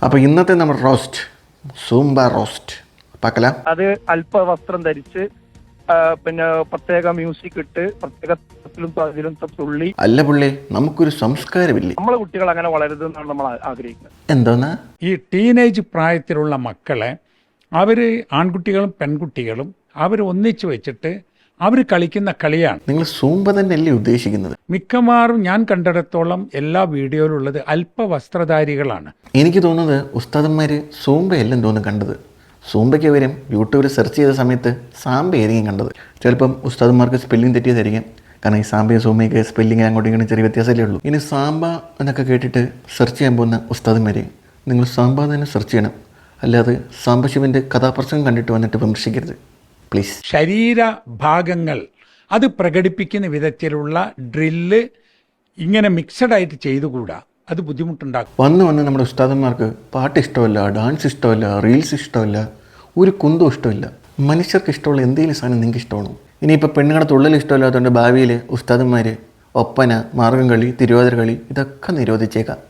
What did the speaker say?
അപ്പോൾ ഇന്നത്തെ നമ്മുടെ റോസ്റ്റ് സൂംബ റോസ്റ്റ് പാക്കല. അത് അല്പവസ്ത്രം ധരിച്ച് പിന്നെ പ്രത്യേക മ്യൂസിക് ഇട്ട് പ്രത്യേക അതിലും തുള്ളി. അല്ല പുള്ളി, നമുക്കൊരു സംസ്കാരമില്ലേ? നമ്മളെ കുട്ടികൾ അങ്ങനെ വളരുതെന്നാണ് നമ്മൾ ആഗ്രഹിക്കുന്നത്. എന്തോന്നാ ഈ ടീനേജ് പ്രായത്തിലുള്ള മക്കളെ അവർ ആൺകുട്ടികളും പെൺകുട്ടികളും അവർ ഒന്നിച്ചു വെച്ചിട്ട് അവർ കളിക്കുന്ന കളിയാണ്. നിങ്ങൾ സൂംബ തന്നെയല്ലേ ഉദ്ദേശിക്കുന്നത്? മിക്കവാറും ഞാൻ കണ്ടിടത്തോളം എല്ലാ വീഡിയോയിലുള്ളത് അല്പവസ്ത്രധാരികളാണ്. എനിക്ക് തോന്നുന്നത് ഉസ്താദന്മാർ സൂംബയെല്ലാം തോന്നുന്നു കണ്ടത്. സൂംബയ്ക്ക് വരും യൂട്യൂബിൽ സെർച്ച് ചെയ്ത സമയത്ത് സാമ്പയായിരിക്കും കണ്ടത്. ചിലപ്പം ഉസ്താദന്മാർക്ക് സ്പെല്ലിംഗ് തെറ്റിയതായിരിക്കും. കാരണം ഈ സാമ്പയും സൂംബയൊക്കെ സ്പെല്ലിംഗ് അങ്ങോട്ടും ഇങ്ങോട്ടും ചെറിയ വ്യത്യാസമല്ലേ ഉള്ളൂ. ഇനി സാമ്പ എന്നൊക്കെ കേട്ടിട്ട് സെർച്ച് ചെയ്യാൻ പോകുന്ന ഉസ്താദന്മാരെ നിങ്ങൾ സാമ്പ തന്നെ സെർച്ച് ചെയ്യണം. അല്ലാതെ സാംബശിവൻ്റെ കഥാപ്രസംഗം കണ്ടിട്ട് വന്നിട്ട് വിമർശിക്കരുത് പ്ലീസ്. ശരീരഭാഗങ്ങൾ അത് പ്രകടിപ്പിക്കുന്ന വിധത്തിലുള്ള ഡ്രില്ല് ഇങ്ങനെ മിക്സഡായിട്ട് ചെയ്തുകൂടാ, അത് ബുദ്ധിമുട്ടുണ്ടാക്കും. വന്ന് നമ്മുടെ ഉസ്താദന്മാർക്ക് പാട്ട് ഇഷ്ടമല്ല, ഡാൻസ് ഇഷ്ടമല്ല, റീൽസ് ഇഷ്ടമല്ല, ഒരു കുന്തവും ഇഷ്ടമില്ല. മനുഷ്യർക്ക് ഇഷ്ടമുള്ള എന്തെങ്കിലും സാധനം നിങ്ങൾക്ക് ഇഷ്ടമാണോ? ഇനിയിപ്പോൾ പെണ്ണുങ്ങളുടെ തുള്ളൽ ഇഷ്ടമില്ലാത്തതുകൊണ്ട് ഭാവിയിൽ ഉസ്താദന്മാർ ഒപ്പന, മാർഗം കളി, തിരുവാതിര കളി ഇതൊക്കെ നിരോധിച്ചേക്കാം.